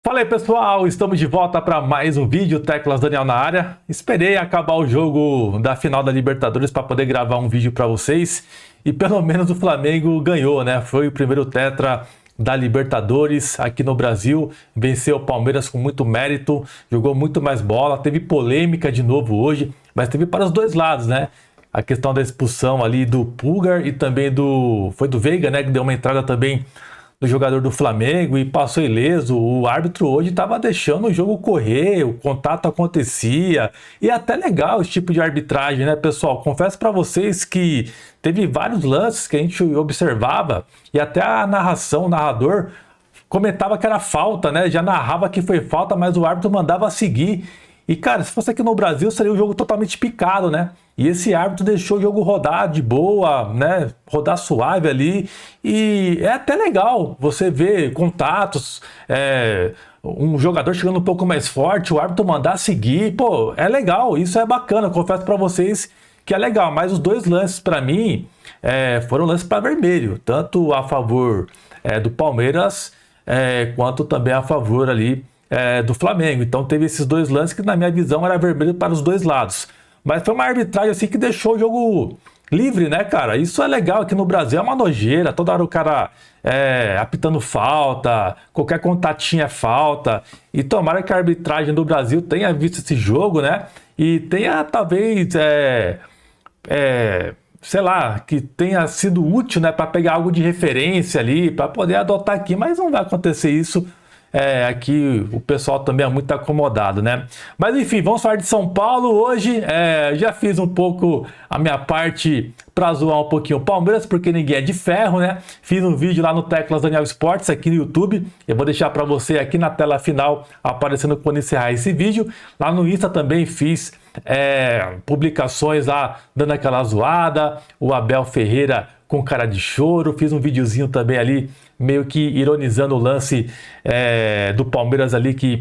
Fala aí pessoal, estamos de volta para mais um vídeo, Teclas Daniel na área. Esperei acabar o jogo da final da Libertadores para poder gravar um vídeo para vocês e pelo menos o Flamengo ganhou, né? Foi o primeiro tetra da Libertadores aqui no Brasil, venceu o Palmeiras com muito mérito, jogou muito mais bola, teve polêmica de novo hoje, mas teve para os dois lados, né? A questão da expulsão ali do Pulgar e também foi do Veiga, né? Que deu uma entrada também do jogador do Flamengo e passou ileso. O árbitro hoje estava deixando o jogo correr, o contato acontecia e até legal esse tipo de arbitragem, né, pessoal? Confesso para vocês que teve vários lances que a gente observava e até a narração, o narrador comentava que era falta, né? Já narrava que foi falta, mas o árbitro mandava seguir. E, cara, se fosse aqui no Brasil, seria um jogo totalmente picado, né? E esse árbitro deixou o jogo rodar de boa, né? Rodar suave ali. E é até legal você ver contatos, um jogador chegando um pouco mais forte, o árbitro mandar seguir. Pô, é legal, isso é bacana. Eu confesso para vocês que é legal. Mas os dois lances, para mim, foram lances para vermelho. Tanto a favor do Palmeiras, quanto também a favor ali do Flamengo. Então teve esses dois lances que na minha visão era vermelho para os dois lados. Mas foi uma arbitragem assim que deixou o jogo livre, né, cara? Isso é legal. Aqui no Brasil é uma nojeira, toda hora o cara apitando falta, qualquer contatinho é falta. E tomara que a arbitragem do Brasil tenha visto esse jogo, né? E tenha talvez sei lá, que tenha sido útil, né, para pegar algo de referência ali, para poder adotar aqui, mas não vai acontecer isso. Aqui o pessoal também é muito acomodado, né? Mas enfim, vamos falar de São Paulo hoje. Já fiz um pouco a minha parte para zoar um pouquinho o Palmeiras, porque ninguém é de ferro, né? Fiz um vídeo lá no Teclas Daniel Esportes, aqui no YouTube. Eu vou deixar para você aqui na tela final, aparecendo quando encerrar esse vídeo. Lá no Insta também fiz publicações lá, dando aquela zoada. O Abel Ferreira com cara de choro. Fiz um videozinho também ali, meio que ironizando o lance do Palmeiras ali, que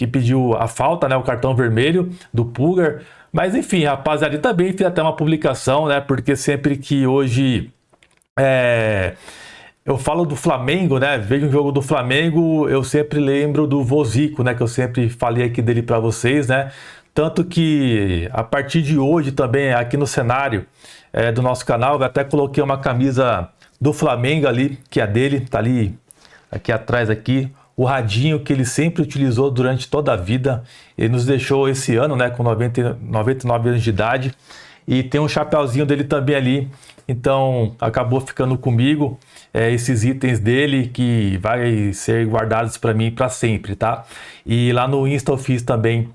pediu a falta, né, o cartão vermelho do Pulgar. Mas enfim, rapaziada, também fiz até uma publicação, né, porque sempre que hoje eu falo do Flamengo, né, vejo um jogo do Flamengo, eu sempre lembro do Vosico, né, que eu sempre falei aqui dele para vocês, né. Tanto que a partir de hoje também aqui no cenário do nosso canal, eu até coloquei uma camisa do Flamengo ali, que é dele, tá ali, aqui atrás aqui, o radinho que ele sempre utilizou durante toda a vida. Ele nos deixou esse ano, né, com 99 anos de idade, e tem um chapéuzinho dele também ali, então acabou ficando comigo esses itens dele que vai ser guardados para mim para sempre, tá? E lá no Insta eu fiz também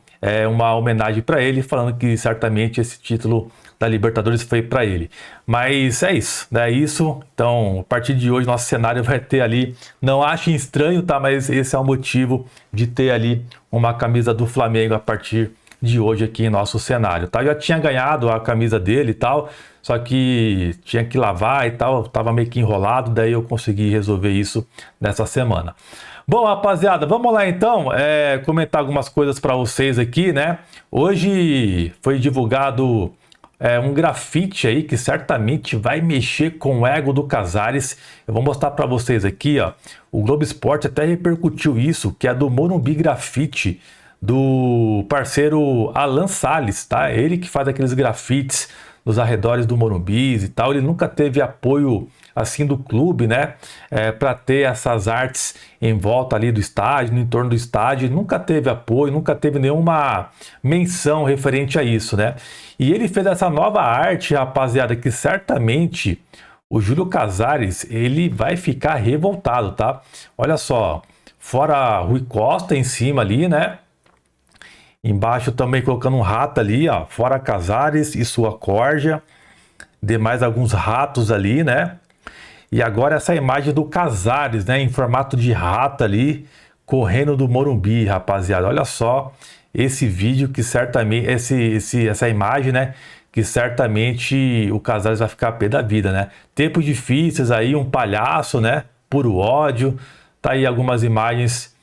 uma homenagem para ele, falando que certamente esse título da Libertadores foi para ele. Mas é isso, né? Então, a partir de hoje, nosso cenário vai ter ali, não achem estranho, tá? Mas esse é o motivo de ter ali uma camisa do Flamengo a partir de hoje aqui em nosso cenário, tá? Eu já tinha ganhado a camisa dele e tal, só que tinha que lavar e tal, tava meio que enrolado, daí eu consegui resolver isso nessa semana. Bom, rapaziada, vamos lá então comentar algumas coisas para vocês aqui, né? Hoje foi divulgado um grafite aí que certamente vai mexer com o ego do Casares. Eu vou mostrar para vocês aqui, ó. O Globo Esporte até repercutiu isso, que é do Morumbi Grafite, do parceiro Alan Salles, tá? Ele que faz aqueles grafites nos arredores do Morumbi e tal. Ele nunca teve apoio assim do clube, né, para ter essas artes em volta ali do estádio, no entorno do estádio. Nunca teve apoio, nunca teve nenhuma menção referente a isso, né? E ele fez essa nova arte, rapaziada, que certamente o Júlio Casares, ele vai ficar revoltado, tá? Olha só, fora Rui Costa em cima ali, né? Embaixo também colocando um rato ali, ó, fora Casares e sua corja, demais alguns ratos ali, né? E agora essa imagem do Casares, né, em formato de rato ali, correndo do Morumbi, rapaziada. Olha só esse vídeo que certamente, essa imagem, né, que certamente o Casares vai ficar a pé da vida, né? Tempos difíceis aí, um palhaço, né, puro ódio. Tá aí algumas imagens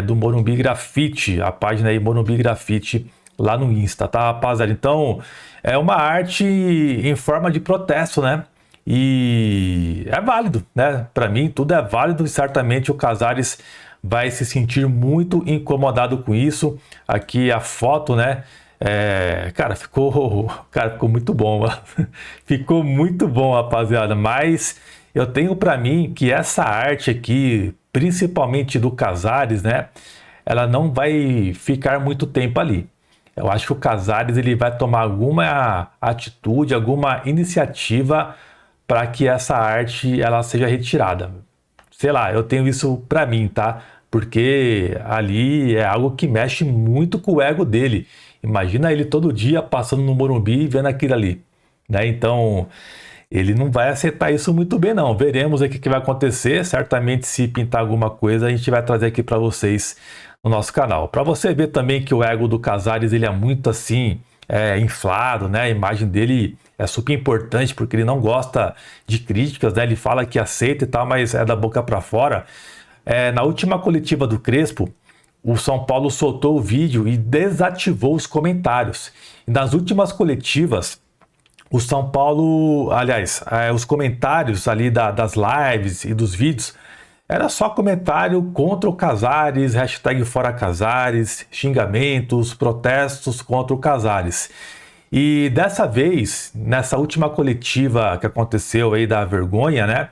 do Morumbi Grafite, a página aí Morumbi Grafite lá no Insta, tá, rapaziada? Então, é uma arte em forma de protesto, né? E é válido, né? Para mim, tudo é válido e certamente o Casares vai se sentir muito incomodado com isso. Aqui a foto, né? Ficou muito bom, mano. Ficou muito bom, rapaziada. Mas eu tenho para mim que essa arte aqui, principalmente do Casares, né? Ela não vai ficar muito tempo ali. Eu acho que o Casares ele vai tomar alguma atitude, alguma iniciativa para que essa arte ela seja retirada. Sei lá, eu tenho isso para mim, tá? Porque ali é algo que mexe muito com o ego dele. Imagina ele todo dia passando no Morumbi e vendo aquilo ali, né? Então, ele não vai aceitar isso muito bem, não. Veremos aqui o que vai acontecer. Certamente, se pintar alguma coisa, a gente vai trazer aqui para vocês no nosso canal. Para você ver também que o ego do Casares ele é muito assim, inflado, né? A imagem dele é super importante porque ele não gosta de críticas, né? Ele fala que aceita e tal, mas é da boca para fora. Na última coletiva do Crespo, o São Paulo soltou o vídeo e desativou os comentários. E nas últimas coletivas, o São Paulo, aliás, os comentários ali das lives e dos vídeos, era só comentário contra o Casares, hashtag fora Casares, xingamentos, protestos contra o Casares. E dessa vez, nessa última coletiva que aconteceu aí da vergonha, né?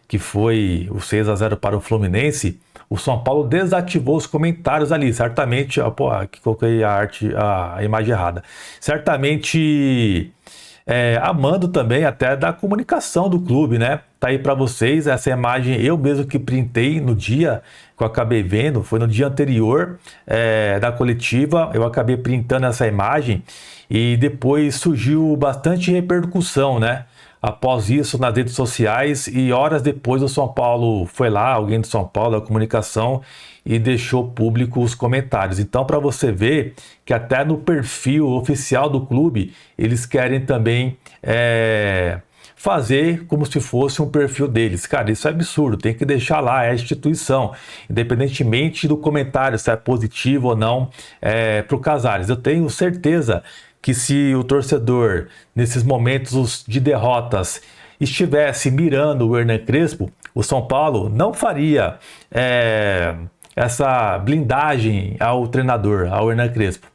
Que foi o 6-0 para o Fluminense, o São Paulo desativou os comentários ali. Certamente, aqui coloquei a imagem errada. Certamente amando também até da comunicação do clube, né? Tá aí para vocês essa imagem, eu mesmo que printei no dia que eu acabei vendo, foi no dia anterior da coletiva, eu acabei printando essa imagem e depois surgiu bastante repercussão, né? Após isso nas redes sociais e horas depois o São Paulo foi lá, alguém do São Paulo, da comunicação, e deixou público os comentários. Então, para você ver que até no perfil oficial do clube, eles querem também fazer como se fosse um perfil deles. Cara, isso é absurdo, tem que deixar lá, é a instituição, independentemente do comentário, se é positivo ou não para o Casares. Eu tenho certeza que se o torcedor, nesses momentos de derrotas, estivesse mirando o Hernan Crespo, o São Paulo não faria essa blindagem ao treinador, ao Hernan Crespo.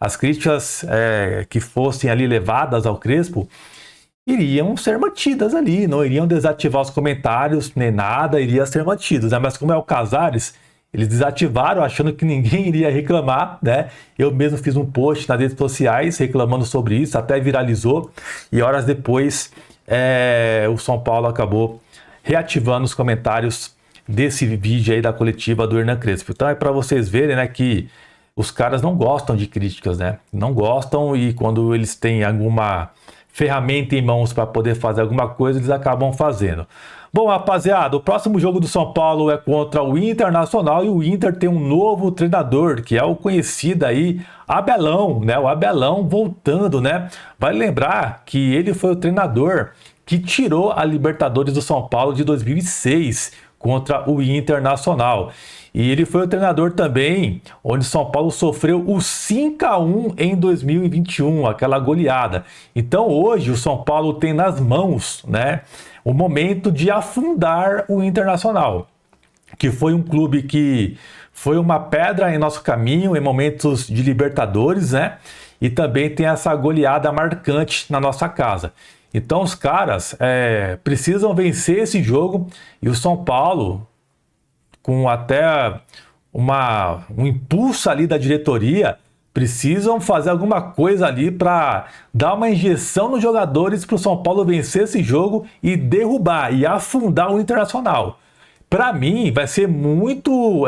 As críticas que fossem ali levadas ao Crespo iriam ser mantidas ali, não iriam desativar os comentários, nem nada, iria ser mantidos, né? Mas como é o Casares, eles desativaram achando que ninguém iria reclamar, né? Eu mesmo fiz um post nas redes sociais reclamando sobre isso, até viralizou. E horas depois, o São Paulo acabou reativando os comentários desse vídeo aí da coletiva do Hernan Crespo. Então é para vocês verem, né, que os caras não gostam de críticas, né? Não gostam e quando eles têm alguma ferramenta em mãos para poder fazer alguma coisa, eles acabam fazendo. Bom, rapaziada, o próximo jogo do São Paulo é contra o Internacional e o Inter tem um novo treinador, que é o conhecido aí Abelão, né? O Abelão voltando, né? Vale lembrar que ele foi o treinador que tirou a Libertadores do São Paulo de 2006 contra o Internacional. E ele foi o treinador também onde São Paulo sofreu o 5-1 em 2021, aquela goleada. Então hoje o São Paulo tem nas mãos, né, o momento de afundar o Internacional, que foi um clube que foi uma pedra em nosso caminho em momentos de Libertadores, né? E também tem essa goleada marcante na nossa casa. Então os caras precisam vencer esse jogo e o São Paulo, com até um impulso ali da diretoria, precisam fazer alguma coisa ali para dar uma injeção nos jogadores para o São Paulo vencer esse jogo e derrubar e afundar o Internacional. Para mim vai ser muito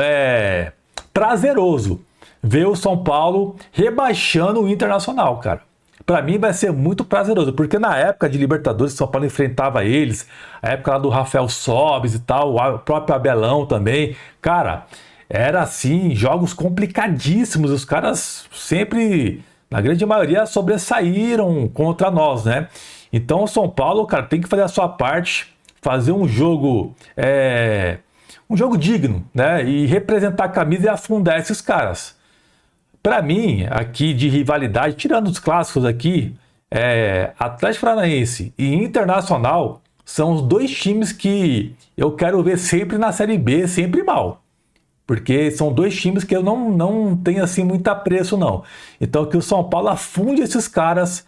prazeroso ver o São Paulo rebaixando o Internacional, cara. Para mim vai ser muito prazeroso, porque na época de Libertadores, o São Paulo enfrentava eles, a época lá do Rafael Sobis e tal, o próprio Abelão também. Cara, era assim, jogos complicadíssimos, os caras sempre, na grande maioria, sobressaíram contra nós, né? Então o São Paulo, cara, tem que fazer a sua parte, fazer um jogo digno, né? E representar a camisa e afundar esses caras. Para mim, aqui de rivalidade, tirando os clássicos aqui, Atlético Paranaense e Internacional são os dois times que eu quero ver sempre na Série B, sempre mal. Porque são dois times que eu não tenho assim muito apreço, não. Então que o São Paulo afunde esses caras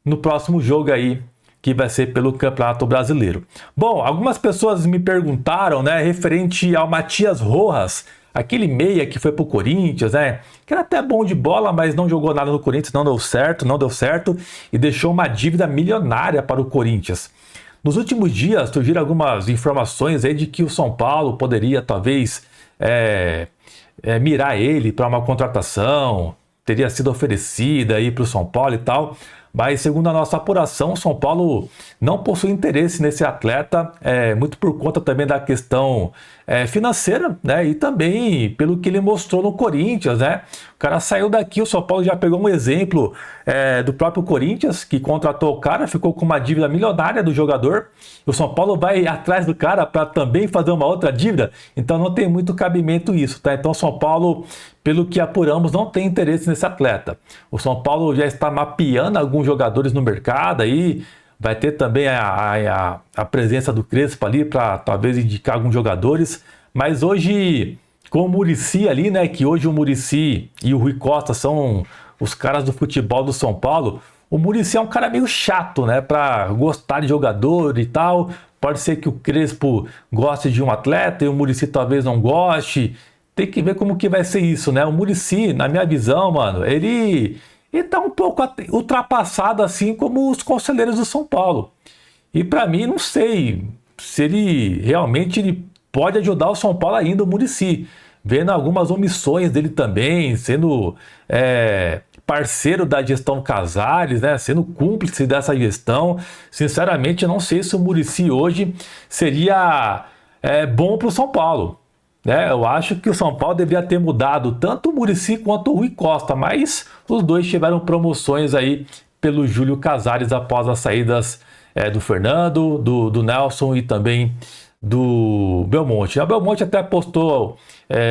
no próximo jogo aí, que vai ser pelo Campeonato Brasileiro. Bom, algumas pessoas me perguntaram, né, referente ao Matias Rojas, aquele meia que foi pro Corinthians, né, que era até bom de bola, mas não jogou nada no Corinthians, não deu certo, e deixou uma dívida milionária para o Corinthians. Nos últimos dias surgiram algumas informações aí de que o São Paulo poderia talvez mirar ele para uma contratação, teria sido oferecida aí para o São Paulo e tal. Mas segundo a nossa apuração, o São Paulo não possui interesse nesse atleta, muito por conta também da questão financeira, né? E também pelo que ele mostrou no Corinthians, né? O cara saiu daqui, o São Paulo já pegou um exemplo do próprio Corinthians, que contratou o cara, ficou com uma dívida milionária do jogador. O São Paulo vai atrás do cara para também fazer uma outra dívida, então não tem muito cabimento isso, tá? Então o São Paulo, pelo que apuramos, não tem interesse nesse atleta. O São Paulo já está mapeando alguns jogadores no mercado aí, vai ter também a presença do Crespo ali para talvez indicar alguns jogadores, mas hoje com o Muricy ali, né, que hoje o Muricy e o Rui Costa são os caras do futebol do São Paulo. O Muricy é um cara meio chato, né, para gostar de jogador e tal. Pode ser que o Crespo goste de um atleta e o Muricy talvez não goste. Tem que ver como que vai ser isso, né? O Muricy, na minha visão, mano, ele tá um pouco ultrapassado, assim como os conselheiros do São Paulo. E para mim, não sei se ele pode ajudar o São Paulo ainda, o Muricy. Vendo algumas omissões dele também, sendo parceiro da gestão Casares, né? Sendo cúmplice dessa gestão. Sinceramente, eu não sei se o Muricy hoje seria bom para o São Paulo. Eu acho que o São Paulo deveria ter mudado tanto o Muricy quanto o Rui Costa, mas os dois tiveram promoções aí pelo Júlio Casares após as saídas do Fernando, do Nelson e também do Belmonte. A Belmonte até postou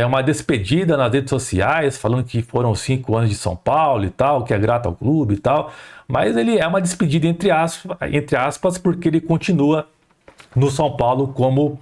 uma despedida nas redes sociais, falando que foram 5 anos de São Paulo e tal, que é grato ao clube e tal, mas ele é uma despedida entre aspas, porque ele continua no São Paulo como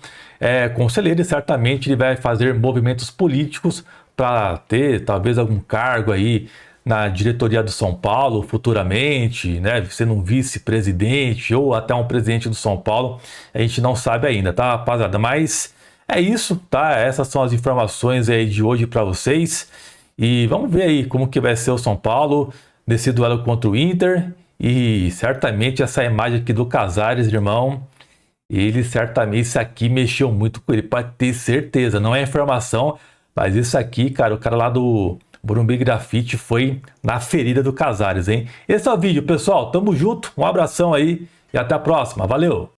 conselheiro e certamente ele vai fazer movimentos políticos para ter talvez algum cargo aí na diretoria do São Paulo futuramente, né, sendo um vice-presidente ou até um presidente do São Paulo, a gente não sabe ainda, tá, rapaziada? Mas é isso, tá? Essas são as informações aí de hoje para vocês e vamos ver aí como que vai ser o São Paulo nesse duelo contra o Inter e certamente essa imagem aqui do Casares, irmão, ele certamente, isso aqui mexeu muito com ele, pode ter certeza, não é informação, mas isso aqui, cara, o cara lá do Morumbi Grafite foi na ferida do Casares, hein? Esse é o vídeo, pessoal, tamo junto, um abração aí e até a próxima, valeu!